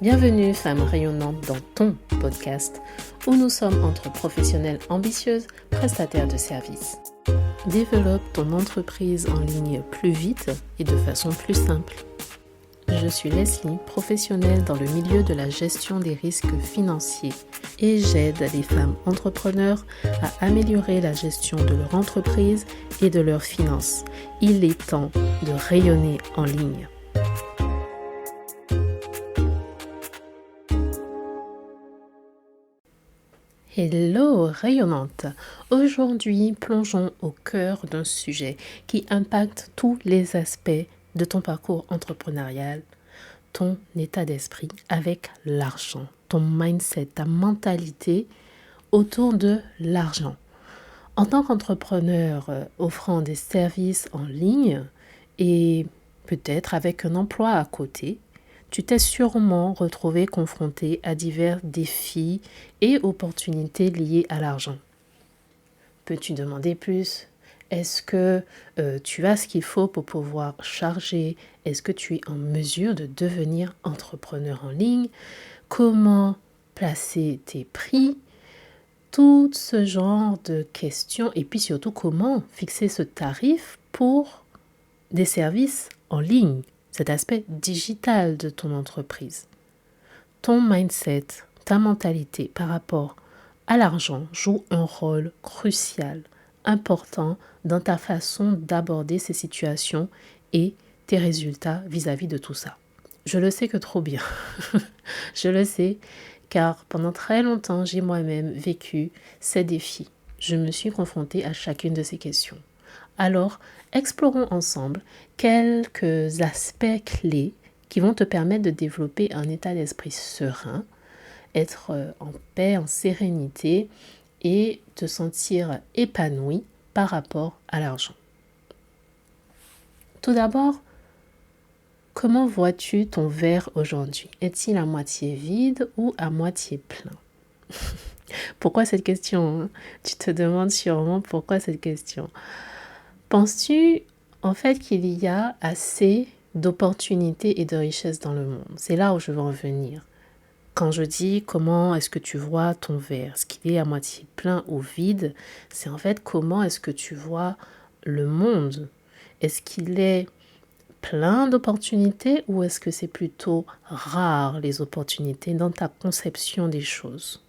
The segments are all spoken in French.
Bienvenue femme rayonnante dans ton podcast où nous sommes entre professionnelles ambitieuses, prestataires de services. Développe ton entreprise en ligne plus vite et de façon plus simple. Je suis Leslie, professionnelle dans le milieu de la gestion des risques financiers et j'aide les femmes entrepreneurs à améliorer la gestion de leur entreprise et de leurs finances. Il est temps de rayonner en ligne. Hello rayonnante! Aujourd'hui, plongeons au cœur d'un sujet qui impacte tous les aspects de ton parcours entrepreneurial, ton état d'esprit avec l'argent, ton mindset, ta mentalité autour de l'argent. En tant qu'entrepreneur offrant des services en ligne et peut-être avec un emploi à côté, tu t'es sûrement retrouvé confronté à divers défis et opportunités liées à l'argent. Peux-tu demander plus? Est-ce que tu as ce qu'il faut pour pouvoir charger? Est-ce que tu es en mesure de devenir entrepreneur en ligne? Comment placer tes prix? Tout ce genre de questions et puis surtout comment fixer ce tarif pour des services en ligne, cet aspect digital de ton entreprise. Ton mindset, ta mentalité par rapport à l'argent joue un rôle crucial, important dans ta façon d'aborder ces situations et tes résultats vis-à-vis de tout ça. Je le sais que trop bien. Je le sais car pendant très longtemps, j'ai moi-même vécu ces défis. Je me suis confrontée à chacune de ces questions. Alors, explorons ensemble quelques aspects clés qui vont te permettre de développer un état d'esprit serein, être en paix, en sérénité et te sentir épanoui par rapport à l'argent. Tout d'abord, comment vois-tu ton verre aujourd'hui? Est-il à moitié vide ou à moitié plein? Pourquoi cette question? Tu te demandes sûrement pourquoi cette question. Penses-tu en fait qu'il y a assez d'opportunités et de richesses dans le monde? C'est là où je veux en venir. Quand je dis comment est-ce que tu vois ton verre, est-ce qu'il est à moitié plein ou vide, c'est en fait comment est-ce que tu vois le monde? Est-ce qu'il est plein d'opportunités ou est-ce que c'est plutôt rare les opportunités dans ta conception des choses?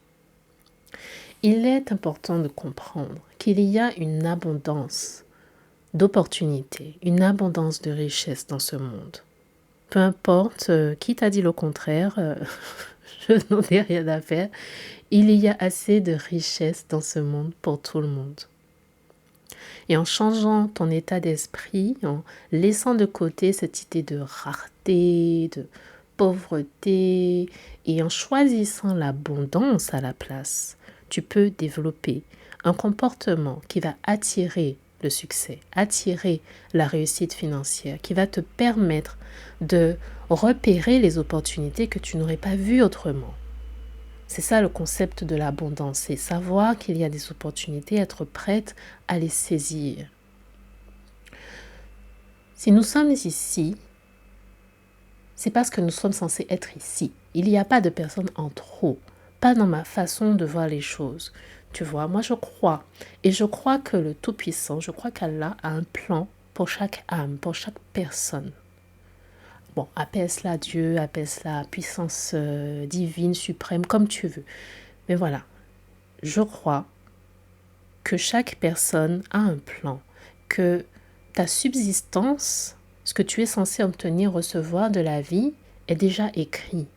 Il est important de comprendre qu'il y a une abondance d'opportunités, une abondance de richesses dans ce monde. Peu importe qui t'a dit le contraire, je n'en ai rien à faire. Il y a assez de richesses dans ce monde pour tout le monde. Et en changeant ton état d'esprit, en laissant de côté cette idée de rareté, de pauvreté, et en choisissant l'abondance à la place, tu peux développer un comportement qui va attirer le succès, attirer la réussite financière, qui va te permettre de repérer les opportunités que tu n'aurais pas vues autrement. C'est ça le concept de l'abondance, c'est savoir qu'il y a des opportunités, être prête à les saisir. Si nous sommes ici, c'est parce que nous sommes censés être ici. Il n'y a pas de personne en trop, pas dans ma façon de voir les choses. Tu vois, moi je crois que le Tout-Puissant, je crois qu'Allah a un plan pour chaque âme, pour chaque personne. Bon, appelle cela Dieu, appelle cela puissance divine, suprême, comme tu veux. Mais voilà, je crois que chaque personne a un plan, que ta subsistance, ce que tu es censé obtenir, recevoir de la vie, est déjà écrit.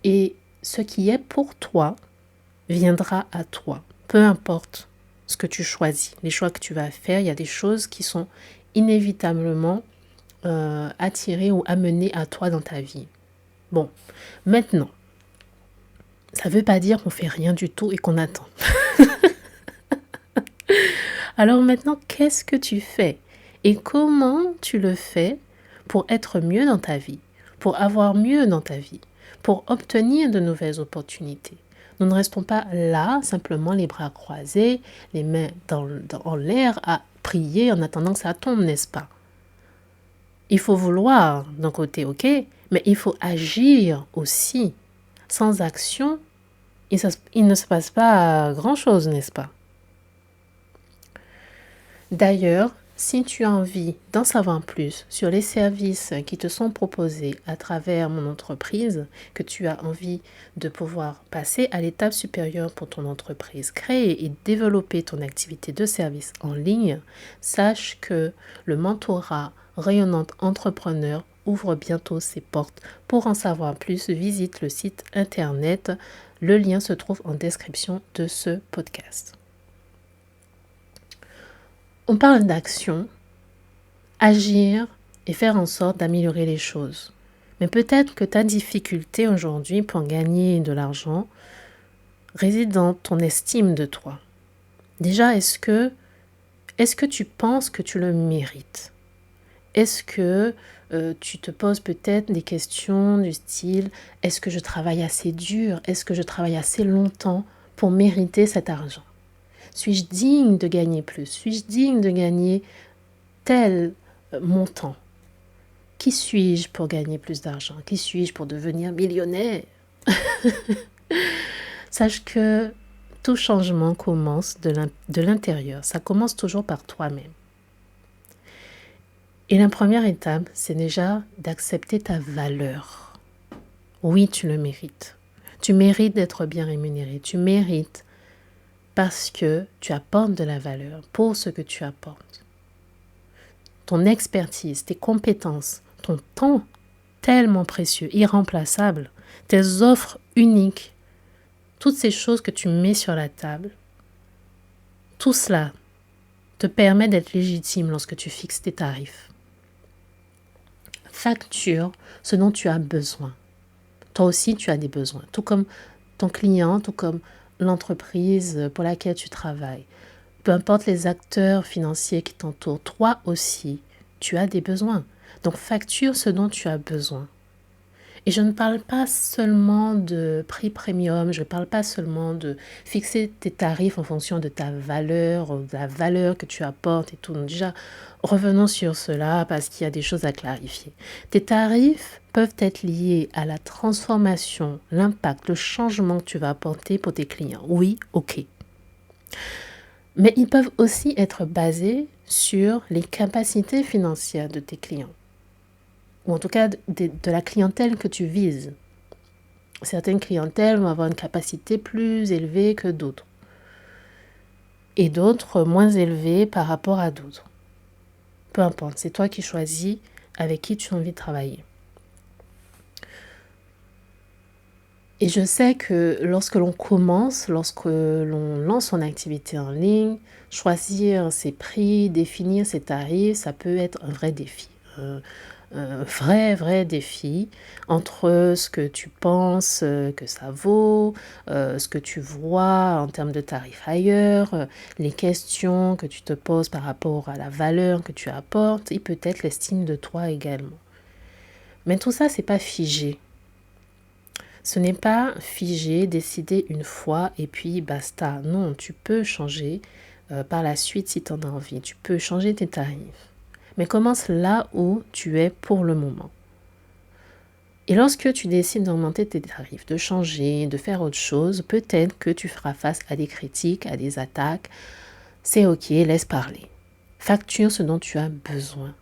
Et ce qui est pour toi viendra à toi, peu importe ce que tu choisis, les choix que tu vas faire. Il y a des choses qui sont inévitablement attirées ou amenées à toi dans ta vie. Bon, maintenant, ça ne veut pas dire qu'on fait rien du tout et qu'on attend. Alors maintenant, qu'est-ce que tu fais et comment tu le fais pour être mieux dans ta vie, pour avoir mieux dans ta vie, pour obtenir de nouvelles opportunités? Nous ne restons pas là, simplement les bras croisés, les mains en l'air à prier en attendant que ça tombe, n'est-ce pas? Il faut vouloir d'un côté, ok, mais il faut agir aussi. Sans action, il ne se passe pas grand-chose, n'est-ce pas? D'ailleurs, si tu as envie d'en savoir plus sur les services qui te sont proposés à travers mon entreprise, que tu as envie de pouvoir passer à l'étape supérieure pour ton entreprise, créer et développer ton activité de service en ligne, sache que le mentorat Rayonnante Entrepreneur ouvre bientôt ses portes. Pour en savoir plus, visite le site internet. Le lien se trouve en description de ce podcast. On parle d'action, agir et faire en sorte d'améliorer les choses. Mais peut-être que ta difficulté aujourd'hui pour gagner de l'argent réside dans ton estime de toi. Déjà, est-ce que tu penses que tu le mérites? Est-ce que tu te poses peut-être des questions du style « Est-ce que je travaille assez dur? Est-ce que je travaille assez longtemps pour mériter cet argent? Suis-je digne de gagner plus? Suis-je digne de gagner tel montant? Qui suis-je pour gagner plus d'argent? Qui suis-je pour devenir millionnaire? » Sache que tout changement commence de l'intérieur. Ça commence toujours par toi-même. Et la première étape, c'est déjà d'accepter ta valeur. Oui, tu le mérites. Tu mérites d'être bien rémunéré. Tu mérites parce que tu apportes de la valeur pour ce que tu apportes. Ton expertise, tes compétences, ton temps tellement précieux, irremplaçable, tes offres uniques, toutes ces choses que tu mets sur la table, tout cela te permet d'être légitime lorsque tu fixes tes tarifs. Facture ce dont tu as besoin. Toi aussi, tu as des besoins, tout comme ton client, tout comme l'entreprise pour laquelle tu travailles. Peu importe les acteurs financiers qui t'entourent, toi aussi, tu as des besoins. Donc, facture ce dont tu as besoin. Et je ne parle pas seulement de prix premium, je ne parle pas seulement de fixer tes tarifs en fonction de ta valeur, de la valeur que tu apportes et tout. Donc déjà, revenons sur cela parce qu'il y a des choses à clarifier. Tes tarifs peuvent être liés à la transformation, l'impact, le changement que tu vas apporter pour tes clients. Oui, ok. Mais ils peuvent aussi être basés sur les capacités financières de tes clients, ou en tout cas de la clientèle que tu vises. Certaines clientèles vont avoir une capacité plus élevée que d'autres, et d'autres moins élevées par rapport à d'autres. Peu importe, c'est toi qui choisis avec qui tu as envie de travailler. Et je sais que lorsque l'on commence, lorsque l'on lance son activité en ligne, choisir ses prix, définir ses tarifs, ça peut être un vrai défi. Un vrai défi entre ce que tu penses que ça vaut, ce que tu vois en termes de tarifs ailleurs, les questions que tu te poses par rapport à la valeur que tu apportes et peut-être l'estime de toi également. Mais tout ça, c'est pas figé. Ce n'est pas figé, décidé une fois et puis basta. Non, tu peux changer par la suite si tu en as envie. Tu peux changer tes tarifs. Mais commence là où tu es pour le moment. Et lorsque tu décides d'augmenter tes tarifs, de changer, de faire autre chose, peut-être que tu feras face à des critiques, à des attaques. C'est ok, laisse parler. Facture ce dont tu as besoin.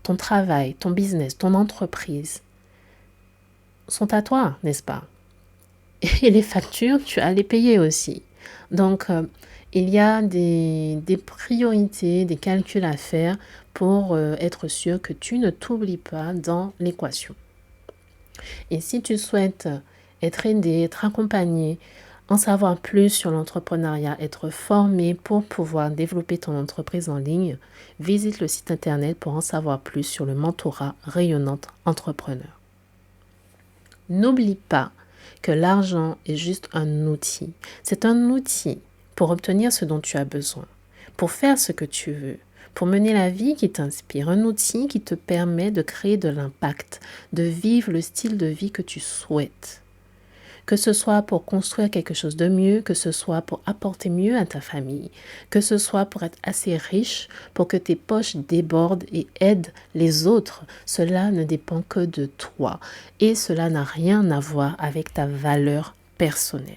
Ton travail, ton business, ton entreprise sont à toi, n'est-ce pas? Et les factures, tu as à les payer aussi. Donc, il y a des priorités, des calculs à faire pour être sûr que tu ne t'oublies pas dans l'équation. Et si tu souhaites être aidé, être accompagné, en savoir plus sur l'entrepreneuriat, être formé pour pouvoir développer ton entreprise en ligne, visite le site internet pour en savoir plus sur le mentorat Rayonnante Entrepreneur. N'oublie pas que l'argent est juste un outil. C'est un outil pour obtenir ce dont tu as besoin, pour faire ce que tu veux, pour mener la vie qui t'inspire, un outil qui te permet de créer de l'impact, de vivre le style de vie que tu souhaites. que ce soit pour construire quelque chose de mieux, que ce soit pour apporter mieux à ta famille, que ce soit pour être assez riche pour que tes poches débordent et aident les autres. Cela ne dépend que de toi et cela n'a rien à voir avec ta valeur personnelle.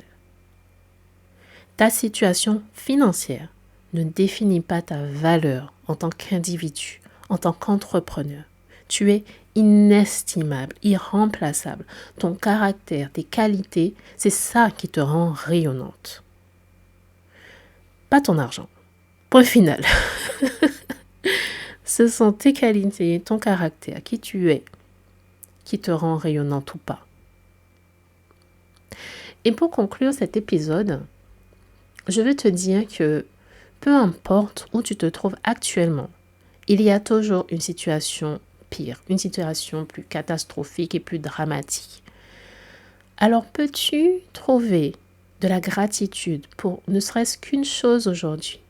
Ta situation financière ne définit pas ta valeur en tant qu'individu, en tant qu'entrepreneur. Tu es inestimable, irremplaçable. Ton caractère, tes qualités, c'est ça qui te rend rayonnante. Pas ton argent. Point final. Ce sont tes qualités, ton caractère, qui tu es, qui te rend rayonnante ou pas. Et pour conclure cet épisode, je veux te dire que peu importe où tu te trouves actuellement, il y a toujours une situation pire, une situation plus catastrophique et plus dramatique. Alors peux-tu trouver de la gratitude pour ne serait-ce qu'une chose aujourd'hui?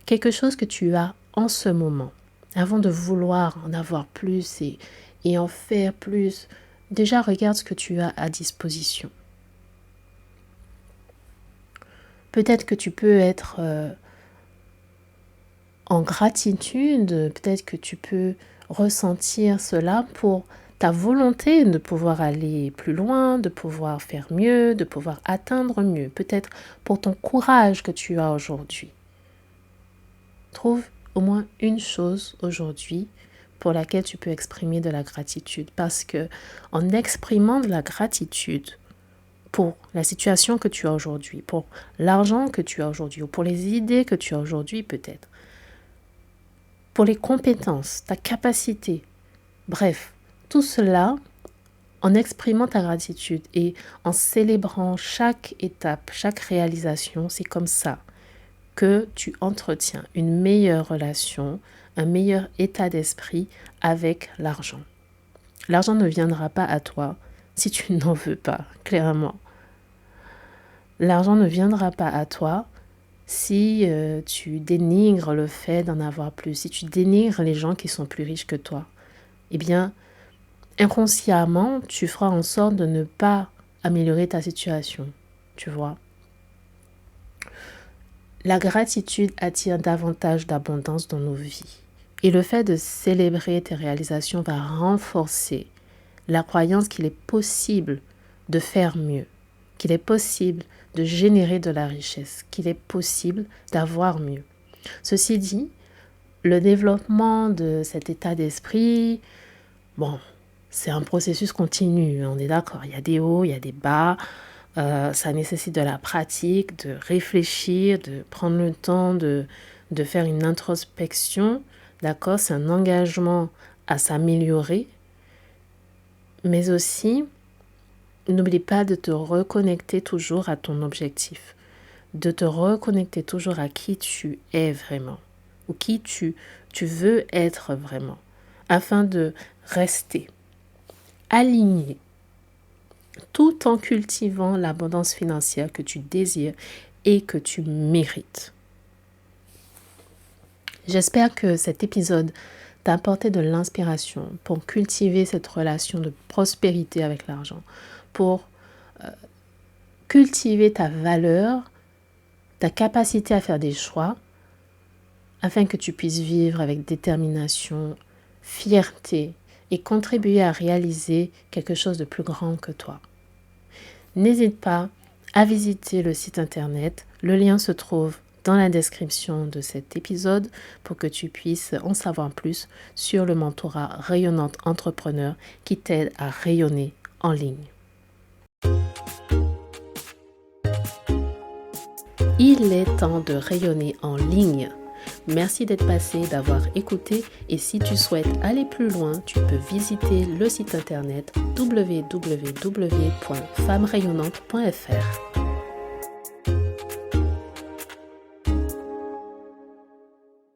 Quelque chose que tu as en ce moment, avant de vouloir en avoir plus et en faire plus. Déjà, regarde ce que tu as à disposition. Peut-être que tu peux être en gratitude, peut-être que tu peux ressentir cela pour ta volonté de pouvoir aller plus loin, de pouvoir faire mieux, de pouvoir atteindre mieux, peut-être pour ton courage que tu as aujourd'hui. Trouve au moins une chose aujourd'hui pour laquelle tu peux exprimer de la gratitude, parce que en exprimant de la gratitude pour la situation que tu as aujourd'hui, pour l'argent que tu as aujourd'hui, ou pour les idées que tu as aujourd'hui peut-être, pour les compétences, ta capacité, bref, tout cela, en exprimant ta gratitude et en célébrant chaque étape, chaque réalisation, c'est comme ça que tu entretiens une meilleure relation, un meilleur état d'esprit avec l'argent. L'argent ne viendra pas à toi si tu n'en veux pas, clairement. L'argent ne viendra pas à toi si tu dénigres le fait d'en avoir plus, si tu dénigres les gens qui sont plus riches que toi. Eh bien, inconsciemment, tu feras en sorte de ne pas améliorer ta situation, tu vois. La gratitude attire davantage d'abondance dans nos vies. Et le fait de célébrer tes réalisations va renforcer la croyance qu'il est possible de faire mieux, qu'il est possible de générer de la richesse, qu'il est possible d'avoir mieux. Ceci dit, le développement de cet état d'esprit, c'est un processus continu, on est d'accord, il y a des hauts, il y a des bas, ça nécessite de la pratique, de réfléchir, de prendre le temps de faire une introspection, d'accord, c'est un engagement à s'améliorer, mais aussi, n'oublie pas de te reconnecter toujours à ton objectif, de te reconnecter toujours à qui tu es vraiment, ou qui tu veux être vraiment, afin de rester aligné, tout en cultivant l'abondance financière que tu désires et que tu mérites. J'espère que cet épisode t'a apporté de l'inspiration pour cultiver cette relation de prospérité avec l'argent, pour cultiver ta valeur, ta capacité à faire des choix, afin que tu puisses vivre avec détermination, fierté et contribuer à réaliser quelque chose de plus grand que toi. N'hésite pas à visiter le site internet. Le lien se trouve dans la description de cet épisode pour que tu puisses en savoir plus sur le mentorat Rayonnante Entrepreneur qui t'aide à rayonner en ligne. Il est temps de rayonner en ligne. Merci d'être passé, d'avoir écouté et si tu souhaites aller plus loin, tu peux visiter le site internet www.femmerayonnante.fr.